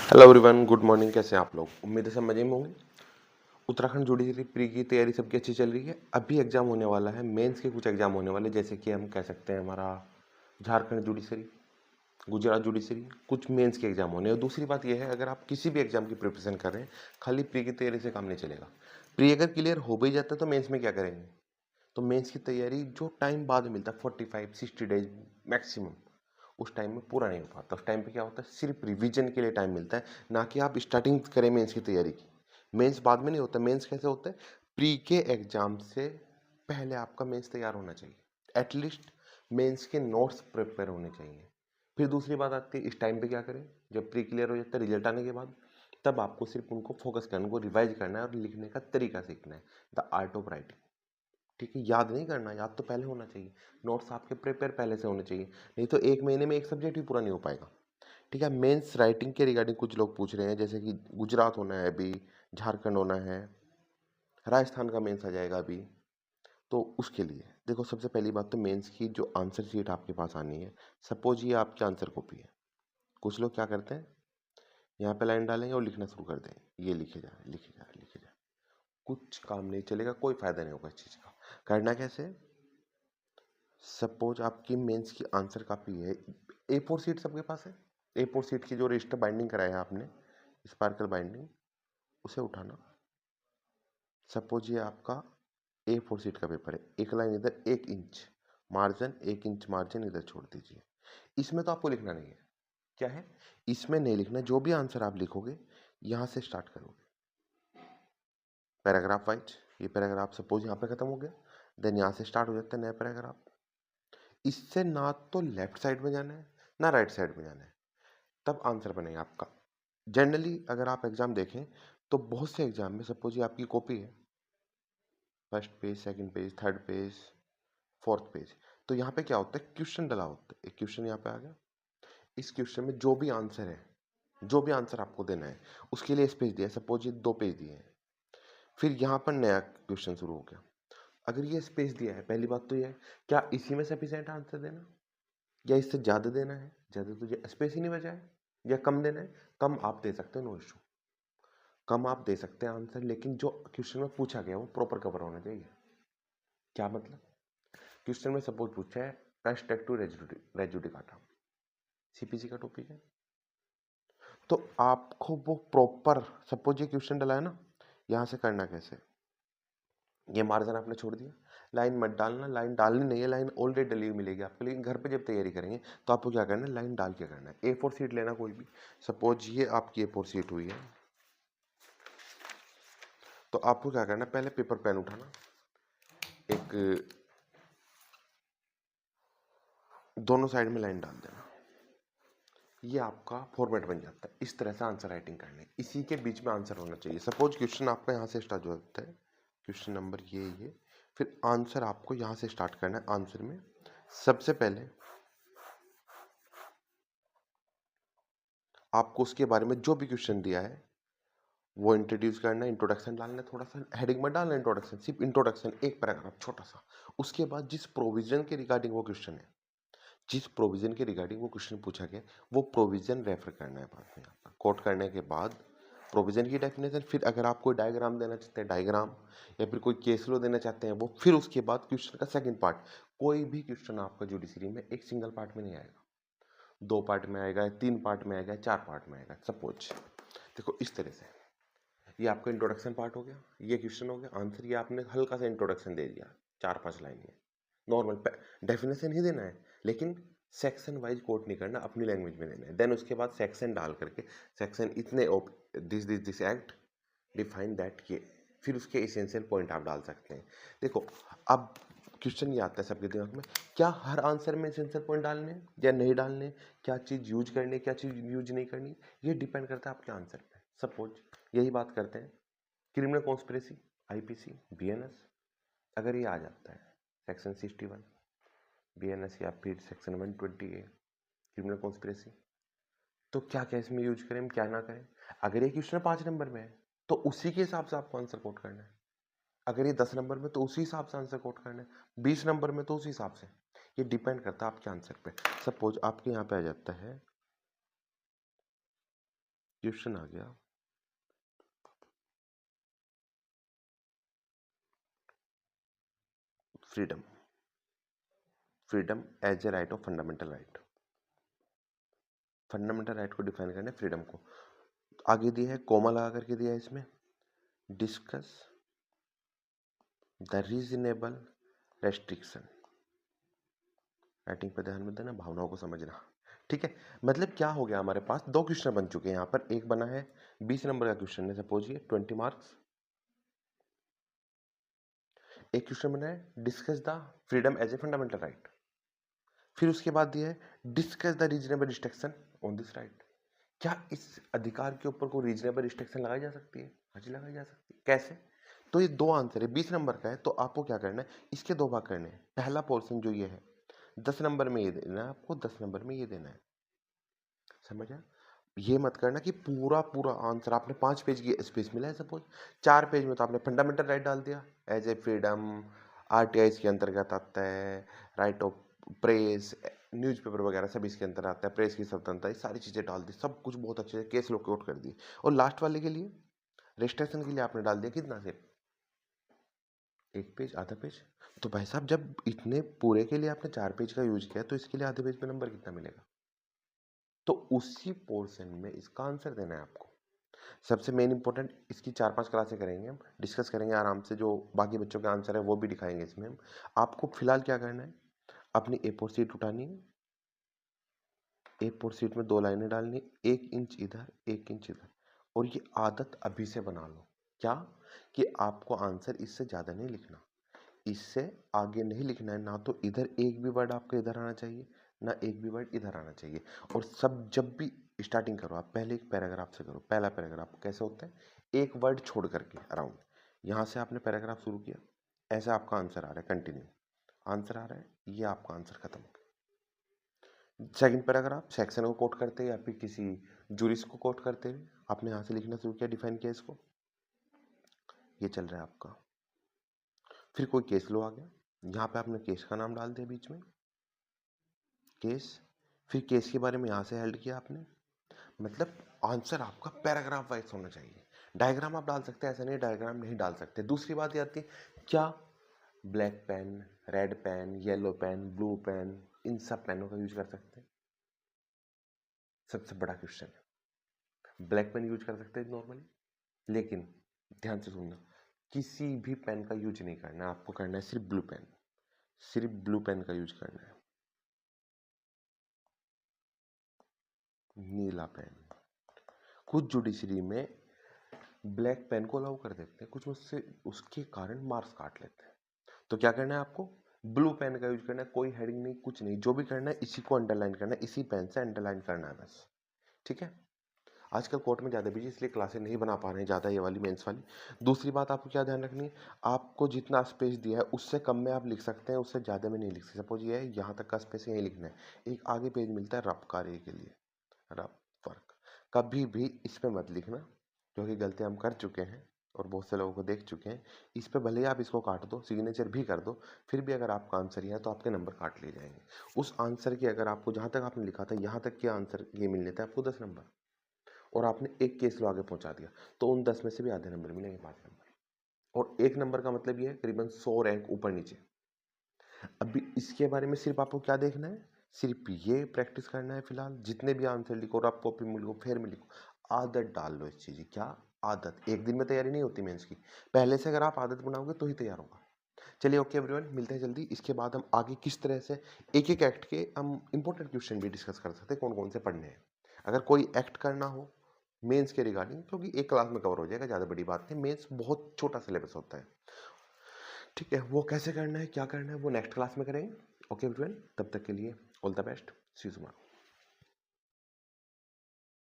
Hello everyone, good morning. कैसे हैं आप लोग? उम्मीद है सब मजे में होंगे। उत्तराखंड जुडिशरी प्री की तैयारी सबकी अच्छी चल रही है। अभी एग्जाम होने वाला है, मेंस के कुछ एग्जाम होने वाले, जैसे कि हम कह सकते हैं हमारा झारखंड जुडिशरी, गुजरात जुडिशरी, कुछ मेंस के एग्जाम होने हैं। और दूसरी बात यह है, अगर आप किसी भी एग्जाम की प्रिपरेशन कर रहे हैं, खाली प्री की तैयारी से काम नहीं चलेगा। प्री अगर क्लियर हो भी जाता है तो मेंस में क्या करेंगे? तो मेंस की तैयारी जो टाइम बाद में मिलता है 45-60 डेज मैक्सिमम, उस टाइम में पूरा नहीं हो पाता। उस टाइम पे क्या होता है, सिर्फ रिवीजन के लिए टाइम मिलता है, ना कि आप स्टार्टिंग करें मेंस की तैयारी की। मेंस बाद में नहीं होता। मेंस कैसे होता है? प्री के एग्जाम से पहले आपका मेंस तैयार होना चाहिए। एटलीस्ट मेंस के नोट्स प्रिपेयर होने चाहिए। फिर दूसरी बात आती है, इस टाइम पे क्या करें? जब प्री क्लियर हो जाता है रिजल्ट आने के बाद, तब आपको सिर्फ उनको फोकस करना, उनको रिवाइज करना है और लिखने का तरीका सीखना है, द आर्ट ऑफ राइटिंग। ठीक है, याद नहीं करना, याद तो पहले होना चाहिए। नोट्स आपके प्रिपेयर पहले से होने चाहिए, नहीं तो एक महीने में एक सब्जेक्ट भी पूरा नहीं हो पाएगा। ठीक है, मेंस राइटिंग के रिगार्डिंग कुछ लोग पूछ रहे हैं, जैसे कि गुजरात होना है अभी, झारखंड होना है, राजस्थान का मेंस आ जाएगा अभी। तो उसके लिए देखो, सबसे पहली बात तो मेंस की जो आंसर शीट आपके पास आनी है, सपोज ये आपकी आंसर कॉपी है। कुछ लोग क्या करते हैं, यहाँ पे लाइन डालेंगे और लिखना शुरू कर देंगे, ये लिखे जा रहे लिखे जा रहे लिखे जा रहे। कुछ काम नहीं चलेगा, कोई फायदा नहीं होगा इस चीज़ का। करना कैसे? सपोज आपकी मेंस की आंसर कॉपी है, A4 शीट सबके पास है? A4 शीट की जो रजिस्टर बाइंडिंग कराया है आपने, स्पार्कल बाइंडिंग, उसे उठाना। सपोज ये आपका A4 शीट का पेपर है, एक लाइन इधर 1 इंच मार्जिन, 1 इंच मार्जिन इधर छोड़ दीजिए। इसमें तो आपको लिखना नहीं है। क्या है? इसमें नहीं लिखना। जो भी आंसर आप लिखोगे, यहाँ से स्टार्ट करोगे पैराग्राफ वाइज। ये पैराग्राफ सपोज यहाँ पे खत्म हो गया, देन यहाँ से स्टार्ट हो जाता है नया पैराग्राफ। इससे ना तो लेफ्ट साइड में जाना है, ना राइट साइड में जाना है, तब आंसर बनेगा आपका। जनरली अगर आप एग्जाम देखें तो बहुत से एग्जाम में, सपोज ये आपकी कॉपी है, first page, second page, third page, fourth page, तो यहाँ पे क्या होता है, क्वेश्चन डला होता है। एक क्वेश्चन यहाँ पे आ गया, इस क्वेश्चन में जो भी आंसर है, जो भी आंसर आपको देना है, उसके लिए स्पेस दिया है। सपोज ये 2 पेज दिए हैं, फिर यहाँ पर नया क्वेश्चन शुरू हो गया। अगर ये स्पेस दिया है, पहली बात तो ये है, क्या इसी में सफिशिएंट आंसर देना, या इससे ज़्यादा देना है? ज़्यादा तो स्पेस ही नहीं बचा है। या कम देना है? कम आप दे सकते हो, नो इशू, कम आप दे सकते हैं आंसर, लेकिन जो क्वेश्चन में पूछा गया वो प्रॉपर कवर होना चाहिए। क्या मतलब? क्वेश्चन में सपोज पूछा है कंस्ट्रक्टिव रेजुडिकाटा, सीपीसी का टॉपिक है, तो आपको वो प्रॉपर, सपोज ये क्वेश्चन डला है ना, यहाँ से करना कैसे? ये मार्जिन आपने छोड़ दिया, लाइन मत डालना, लाइन डालनी नहीं है, लाइन ऑलरेडी डली हुई मिलेगी आपको, लेकिन घर पे जब तैयारी करेंगे तो आपको क्या करना है, लाइन डाल के करना है। A4 शीट लेना कोई भी, सपोज ये आपकी A4 शीट हुई है, तो आपको क्या करना है, पहले पेपर पेन उठाना, एक दोनों साइड में लाइन डाल देना, ये आपका फॉर्मेट बन जाता है। इस तरह से आंसर राइटिंग करनी है, इसी के बीच में आंसर होना चाहिए। सपोज क्वेश्चन आपका यहाँ से स्टार्ट हो जाता है, क्वेश्चन नंबर ये, फिर आंसर आपको यहाँ से स्टार्ट करना है। आंसर में सबसे पहले आपको उसके बारे में जो भी क्वेश्चन दिया है वो इंट्रोड्यूस करना है, इंट्रोडक्शन डालना है, थोड़ा सा हेडिंग में डालना है इंट्रोडक्शन, सिर्फ इंट्रोडक्शन, एक पैराग्राफ छोटा सा। उसके बाद जिस प्रोविजन के रिगार्डिंग वो क्वेश्चन है, जिस प्रोविजन के रिगार्डिंग वो क्वेश्चन पूछा गया, वो प्रोविजन रेफर करना है बाद में। यहाँ पर कोट करने के बाद प्रोविजन की डेफिनेशन, फिर अगर आप कोई डायग्राम देना चाहते हैं डायग्राम, या फिर कोई केस लो देना चाहते हैं वो, फिर उसके बाद क्वेश्चन का सेकंड पार्ट। कोई भी क्वेश्चन आपका जुडिशरी में एक सिंगल पार्ट में नहीं आएगा, 2 पार्ट में आएगा, 3 पार्ट में आएगा, 4 पार्ट में आएगा। सपोज देखो इस तरह से, ये आपका इंट्रोडक्शन पार्ट हो गया, ये क्वेश्चन हो गया, आंसर ये आपने हल्का सा इंट्रोडक्शन दे दिया, 4-5 लाइन में, नॉर्मल डेफिनेशन ही देना है, लेकिन सेक्शन वाइज कोट नहीं करना, अपनी लैंग्वेज में देना है। देन उसके बाद सेक्शन डाल करके, सेक्शन इतने दिस एक्ट डिफाइन दैट, ये फिर उसके एसेंशियल पॉइंट आप डाल सकते हैं। देखो अब क्वेश्चन ये आता है सबके दिमाग में, क्या हर आंसर में एसेंशियल पॉइंट डालने हैं या नहीं डालने, क्या चीज़ यूज करनी, क्या चीज़ यूज नहीं करनी, ये डिपेंड करता है आपके आंसर पे। सपोज यही बात करते हैं, क्रिमिनल कॉन्स्पिरेसी, आईपीसी, बीएनएस, अगर ये आ जाता है सेक्शन 61 बीएनएस, या फिर सेक्शन 120A क्रिमिनल कॉन्स्पिरेसी, तो क्या क्या इसमें यूज करें, क्या ना करें। अगर ये क्वेश्चन 5 नंबर में है तो उसी के हिसाब से आपको आंसर कोट करना है। अगर ये 10 नंबर में तो उसी हिसाब से आंसर कोट करना है, 20 नंबर में तो उसी हिसाब से। ये डिपेंड करता है आपके आंसर पे। सपोज आपके यहाँ पे आ जाता है क्वेश्चन आ गया, freedom, freedom as a right of fundamental right. Fundamental right को डिफाइन करना है फ्रीडम को। आगे दिया है, कोमा लगा करके दिया है इसमें, discuss the reasonable restriction. Writing पर ध्यान में देना, भावनाओं को समझना। ठीक है, मतलब क्या हो गया, हमारे पास दो क्वेश्चन बन चुके हैं। यहाँ पर एक बना है 20 नंबर का क्वेश्चन है, सपोज ये 20 मार्क्स। एक क्वेश्चन बना है discuss the freedom as a fundamental right. फिर उसके बाद दिया है discuss the reasonable restriction on this right. क्या इस अधिकार के ऊपर कोई रीजनेबल रिस्ट्रिक्शन लगाई जा सकती है? हाँ जी, लगाई जा सकती है। कैसे? तो ये दो आंसर है, 20 नंबर का है, तो आपको क्या करना है, इसके दो भाग करने हैं। पहला पोर्शन जो ये है 10 नंबर में ये देना है आपको, 10 नंबर में ये देना है। समझा? ये मत करना कि पूरा पूरा आंसर, आपने 5 पेज की स्पेस मिला है, सपोज 4 पेज में तो आपने फंडामेंटल राइट डाल दिया, एज ए फ्रीडम, आरटीआई इसके अंतर्गत आता है, राइट ऑफ प्रेस, न्यूज़पेपर वगैरह सब इसके अंदर आता है, प्रेस की स्वतंत्रता, ये सारी चीज़ें डाल दी, सब कुछ बहुत अच्छे से केस लोग कोट कर दिए। और लास्ट वाले के लिए, रजिस्ट्रेशन के लिए आपने डाल दिया कितना, सिर्फ 1 पेज, आधा पेज। तो भाई साहब, जब इतने पूरे के लिए आपने 4 पेज का यूज किया, तो इसके लिए आधे पेज पे नंबर कितना मिलेगा? तो उसी पोर्शन में इसका आंसर देना है आपको। सबसे मेन इंपॉर्टेंट, इसकी 4-5 क्लासें करेंगे हम, डिस्कस करेंगे आराम से, जो बाकी बच्चों के आंसर है वो भी दिखाएंगे इसमें हम। आपको फिलहाल क्या करना है, अपनी A4 शीट उठानी है, A4 शीट में 2 लाइनें डालनी, 1 इंच इधर 1 इंच इधर, और ये आदत अभी से बना लो। क्या? कि आपको आंसर इससे ज़्यादा नहीं लिखना, इससे आगे नहीं लिखना है। ना तो इधर एक भी वर्ड आपका इधर आना चाहिए, ना एक भी वर्ड इधर आना चाहिए। और सब जब भी स्टार्टिंग करो, आप पहले एक पैराग्राफ से करो। पहला पैराग्राफ कैसे होता है, एक वर्ड छोड़ करके अराउंड, यहाँ से आपने पैराग्राफ शुरू किया, ऐसा आपका आंसर आ रहा है, कंटिन्यू आंसर आ रहा है, ये आपका आंसर खत्म हो गया। सेकंड पैराग्राफ सेक्शन को कोट करते या फिर किसी जुरिस को कोट करते हुए आपने यहाँ से लिखना शुरू किया, डिफाइन किया इसको, ये चल रहा है आपका। फिर कोई केस लो आ गया, यहाँ पे आपने केस का नाम डाल दिया बीच में, केस। फिर केस के बारे में यहाँ से हेल्ड किया आपने। मतलब आंसर आपका पैराग्राफ वाइज होना चाहिए। डायग्राम आप डाल सकते हैं, ऐसा नहीं डायग्राम नहीं डाल सकते। दूसरी बात ये आती है, क्या black pen, red pen, yellow pen, blue pen, इन सब पेनों का यूज कर सकते हैं? सबसे बड़ा क्वेश्चन है। ब्लैक पेन यूज कर सकते हैं नॉर्मली, लेकिन ध्यान से सुनना, किसी भी पेन का यूज नहीं करना, आपको करना है सिर्फ ब्लू पेन, सिर्फ ब्लू पेन का यूज करना है, नीला पेन। कुछ जुडिशरी में ब्लैक पेन को अलाउ कर देते हैं, कुछ उससे उसके कारण मार्क्स काट लेते हैं। तो क्या करना है आपको, ब्लू पेन का यूज करना है, कोई हेडिंग नहीं, कुछ नहीं, जो भी करना है इसी को अंडरलाइन करना है, इसी पेन से अंडरलाइन करना है बस। ठीक है, आजकल कोर्ट में ज़्यादा बिजी, इसलिए क्लासें नहीं बना पा रहे हैं ज़्यादा, ये वाली मेंस वाली। दूसरी बात आपको क्या ध्यान रखनी है, आपको जितना स्पेस दिया है उससे कम में आप लिख सकते हैं, उससे ज़्यादा में नहीं लिख सकते। सपोज ये है, यहाँ तक का स्पेस यही लिखना है, एक आगे पेज मिलता है रफ कार्य के लिए, रफ वर्क, कभी भी इस पे मत लिखना, क्योंकि गलती हम कर चुके हैं और बहुत से लोगों को देख चुके हैं। इस पे भले ही आप इसको काट दो, सिग्नेचर भी कर दो, फिर भी अगर आपका आंसर ये है तो आपके नंबर काट लिए जाएंगे। उस आंसर की, अगर आपको जहाँ तक आपने लिखा था यहाँ तक के आंसर ये मिलने थे, आपको 10 नंबर, और आपने एक केस लो आगे पहुंचा दिया, तो उन 10 में से भी आधे नंबर मिलेंगे, 5 नंबर। और 1 नंबर का मतलब ये है करीबन 100 रैंक ऊपर नीचे। अभी इसके बारे में सिर्फ आपको क्या देखना है, सिर्फ ये प्रैक्टिस करना है फिलहाल, जितने भी आंसर लिखो और आप कॉपी में लिखो, फेयर में लिखो, आदत डाल लो इस चीज़ की। क्या आदत? एक दिन में तैयारी नहीं होती मेंस की, पहले से अगर आप आदत बनाओगे तो ही तैयार होगा। चलिए, ओके एवरीवन, मिलते हैं जल्दी। इसके बाद हम आगे किस तरह से एक एक एक्ट के हम इंपॉर्टेंट क्वेश्चन भी डिस्कस कर सकते हैं, कौन कौन से पढ़ने हैं। अगर कोई एक्ट करना हो मेंस के रिगार्डिंग, क्योंकि एक क्लास में कवर हो जाएगा, ज़्यादा बड़ी बात नहीं, मेंस बहुत छोटा सिलेबस होता है। ठीक है, वो कैसे करना है, क्या करना है, वो नेक्स्ट क्लास में करेंगे। ओके एवरीवन, तब तक के लिए all the best, see you tomorrow.